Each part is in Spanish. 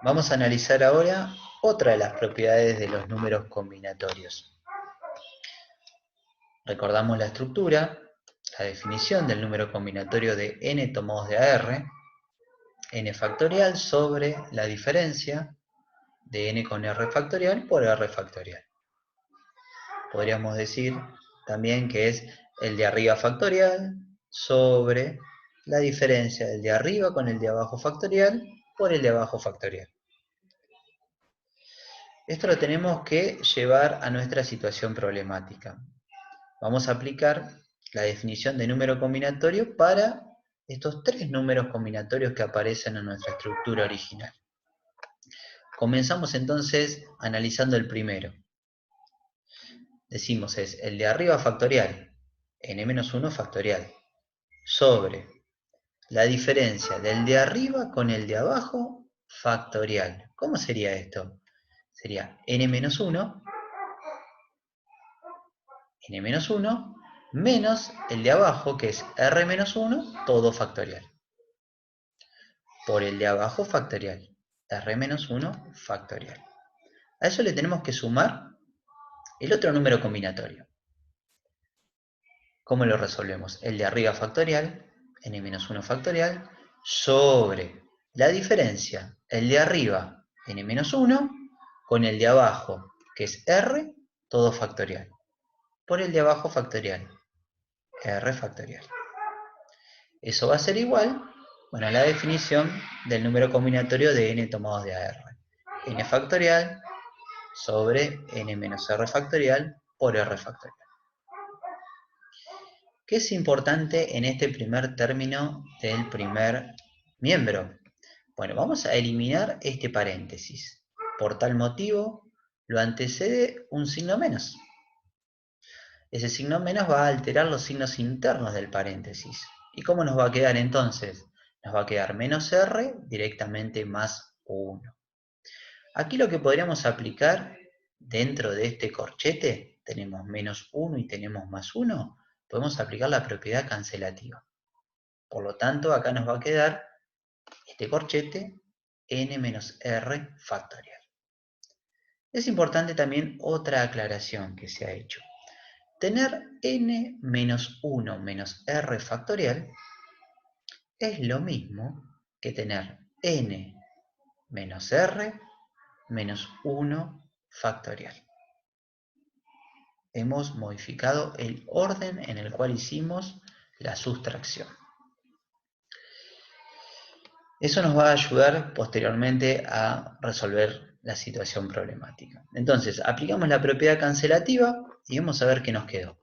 Vamos a analizar ahora otra de las propiedades de los números combinatorios. Recordamos la estructura, la definición del número combinatorio de n tomados de AR, n factorial sobre la diferencia de n con r factorial por r factorial. Podríamos decir también que es el de arriba factorial sobre la diferencia del de arriba con el de abajo factorial por el de abajo factorial. Esto lo tenemos que llevar a nuestra situación problemática. Vamos a aplicar la definición de número combinatorio para estos tres números combinatorios que aparecen en nuestra estructura original. Comenzamos entonces analizando el primero. Decimos es el de arriba factorial, n-1 factorial, sobre la diferencia del de arriba con el de abajo factorial. ¿Cómo sería esto? Sería n-1 menos el de abajo, que es r-1, todo factorial. Por el de abajo factorial, r-1 factorial. A eso le tenemos que sumar el otro número combinatorio. ¿Cómo lo resolvemos? El de arriba factorial, n-1 factorial, sobre la diferencia, el de arriba, n-1, con el de abajo, que es r, todo factorial. Por el de abajo factorial, r factorial. Eso va a ser igual, bueno, a la definición del número combinatorio de n tomados de AR. N factorial sobre n menos r factorial por r factorial. ¿Qué es importante en este primer término del primer miembro? Bueno, vamos a eliminar este paréntesis. Por tal motivo, lo antecede un signo menos. Ese signo menos va a alterar los signos internos del paréntesis. ¿Y cómo nos va a quedar entonces? Nos va a quedar menos r directamente más 1. Aquí lo que podríamos aplicar dentro de este corchete, tenemos menos 1 y tenemos más 1, podemos aplicar la propiedad cancelativa. Por lo tanto, acá nos va a quedar este corchete n menos r factorial. Es importante también otra aclaración que se ha hecho. Tener n menos 1 menos r factorial es lo mismo que tener n menos r menos 1 factorial. Hemos modificado el orden en el cual hicimos la sustracción. Eso nos va a ayudar posteriormente a resolver la situación problemática. Entonces, aplicamos la propiedad cancelativa y vamos a ver qué nos quedó.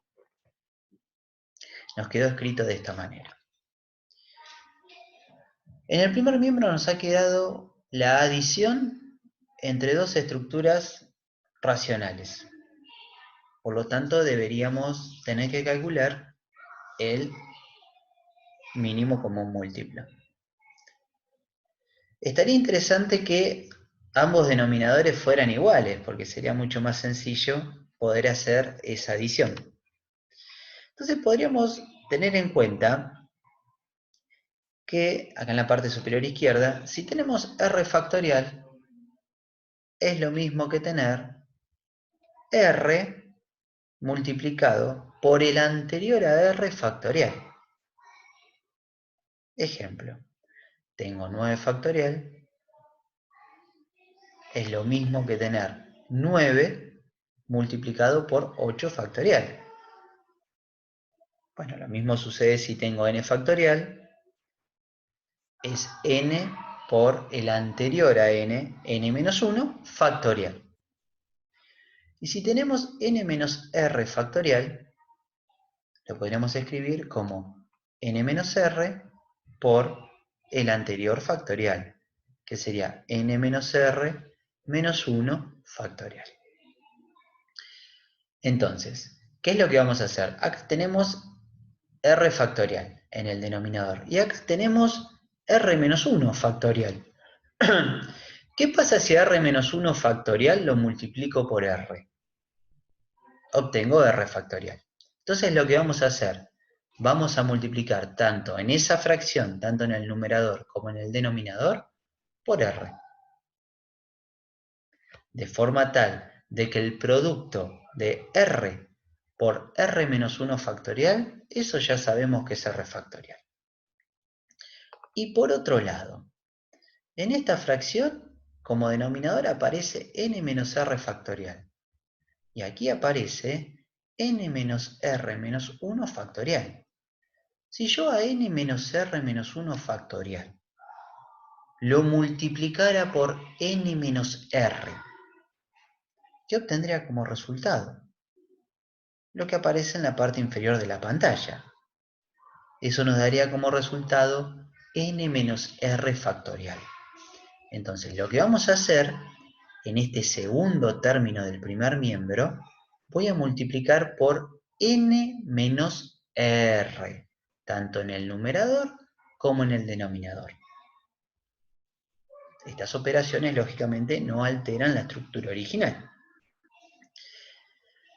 Nos quedó escrito de esta manera. En el primer miembro nos ha quedado la adición entre dos estructuras racionales. Por lo tanto, deberíamos tener que calcular el mínimo común múltiplo. Estaría interesante que ambos denominadores fueran iguales, porque sería mucho más sencillo poder hacer esa adición. Entonces podríamos tener en cuenta que acá en la parte superior izquierda, si tenemos r factorial, es lo mismo que tener r multiplicado por el anterior a r factorial. Ejemplo, tengo 9 factorial, es lo mismo que tener 9 multiplicado por 8 factorial. Bueno, lo mismo sucede si tengo n factorial, es n por el anterior a n, n menos 1 factorial. Y si tenemos n menos r factorial, lo podríamos escribir como n menos r por el anterior factorial, que sería n menos r menos 1 factorial. Entonces, ¿qué es lo que vamos a hacer? Acá tenemos r factorial en el denominador y acá tenemos r menos 1 factorial. ¿Qué pasa si r menos 1 factorial lo multiplico por r? Obtengo r factorial. Entonces lo que vamos a hacer, vamos a multiplicar tanto en esa fracción, tanto en el numerador como en el denominador, por r. de forma tal de que el producto de R por R menos 1 factorial, eso ya sabemos que es R factorial. Y por otro lado, en esta fracción, como denominador aparece n menos r factorial. Y aquí aparece n menos r menos 1 factorial. Si yo a n menos r menos 1 factorial lo multiplicara por n menos r, ¿qué obtendría como resultado? Lo que aparece en la parte inferior de la pantalla. Eso nos daría como resultado n menos r factorial. Entonces, lo que vamos a hacer en este segundo término del primer miembro, voy a multiplicar por n menos r, tanto en el numerador como en el denominador. Estas operaciones, lógicamente, no alteran la estructura original.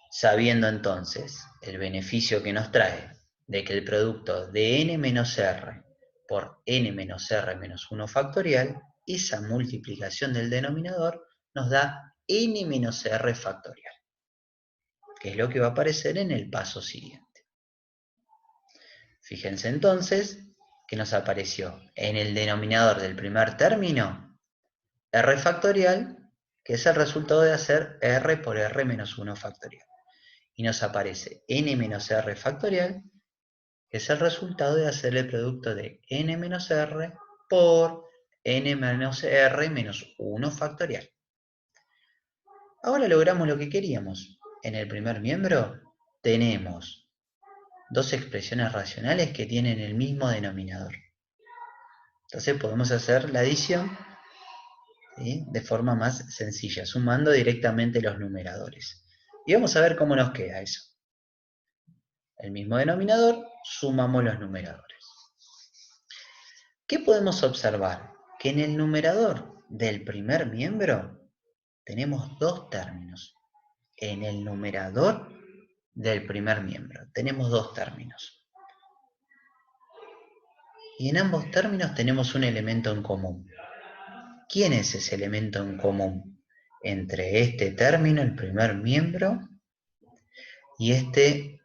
Sabiendo entonces el beneficio que nos trae de que el producto de n menos r por n menos r menos 1 factorial, esa multiplicación del denominador nos da n menos r factorial, que es lo que va a aparecer en el paso siguiente. Fíjense entonces que nos apareció en el denominador del primer término r factorial, que es el resultado de hacer r por r menos 1 factorial. Y nos aparece n menos r factorial, que es el resultado de hacer el producto de n menos r por n menos r menos 1 factorial. Ahora logramos lo que queríamos. En el primer miembro tenemos dos expresiones racionales que tienen el mismo denominador. Entonces podemos hacer la adición, ¿sí?, de forma más sencilla, sumando directamente los numeradores. Y vamos a ver cómo nos queda eso. El mismo denominador, sumamos los numeradores. ¿Qué podemos observar? Que en el numerador del primer miembro tenemos dos términos. En el numerador del primer miembro tenemos dos términos. Y en ambos términos tenemos un elemento en común. ¿Quién es ese elemento en común entre este término, el primer miembro, y este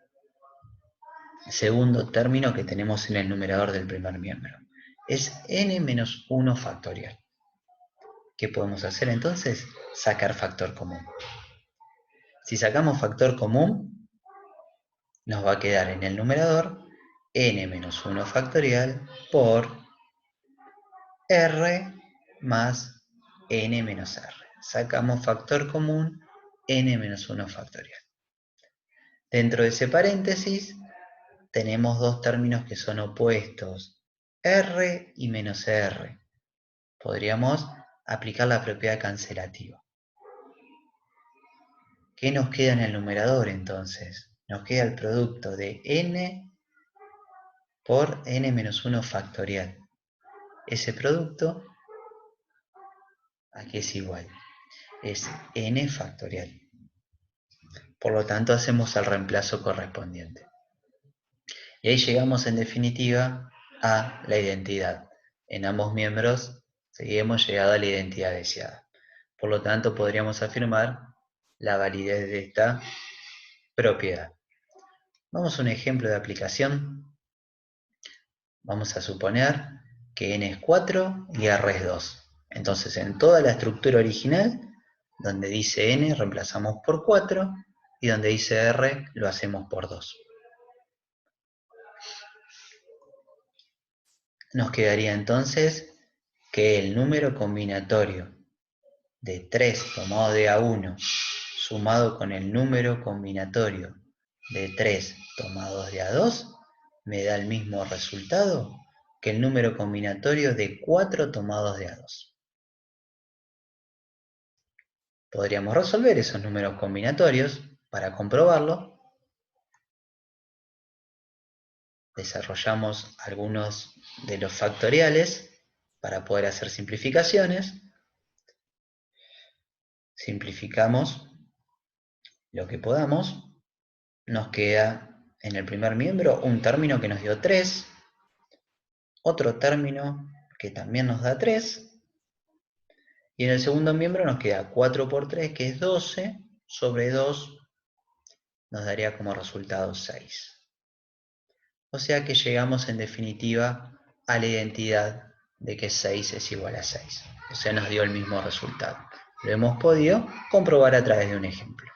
segundo término que tenemos en el numerador del primer miembro? Es n menos 1 factorial. ¿Qué podemos hacer entonces? Sacar factor común. Si sacamos factor común, nos va a quedar en el numerador n menos 1 factorial por r más n menos r. Sacamos factor común, n menos 1 factorial. Dentro de ese paréntesis tenemos dos términos que son opuestos, r y menos r. Podríamos aplicar la propiedad cancelativa. ¿Qué nos queda en el numerador entonces? Nos queda el producto de n por n menos 1 factorial. Ese producto aquí es igual, es n factorial. Por lo tanto, hacemos el reemplazo correspondiente. Y ahí llegamos en definitiva a la identidad. En ambos miembros hemos llegado a la identidad deseada. Por lo tanto, podríamos afirmar la validez de esta propiedad. Vamos a un ejemplo de aplicación. Vamos a suponer que n es 4 y r es 2. Entonces, en toda la estructura original, donde dice n, reemplazamos por 4, y donde dice r, lo hacemos por 2. Nos quedaría entonces que el número combinatorio de 3 tomado de A1 sumado con el número combinatorio de 3 tomados de A2 me da el mismo resultado que el número combinatorio de 4 tomados de A2. Podríamos resolver esos números combinatorios para comprobarlo. Desarrollamos algunos de los factoriales para poder hacer simplificaciones. Simplificamos lo que podamos. Nos queda en el primer miembro un término que nos dio 3, otro término que también nos da 3, Y en el segundo miembro nos queda 4 por 3, que es 12, sobre 2 nos daría como resultado 6. O sea que llegamos en definitiva a la identidad de que 6 es igual a 6. O sea, nos dio el mismo resultado. Lo hemos podido comprobar a través de un ejemplo.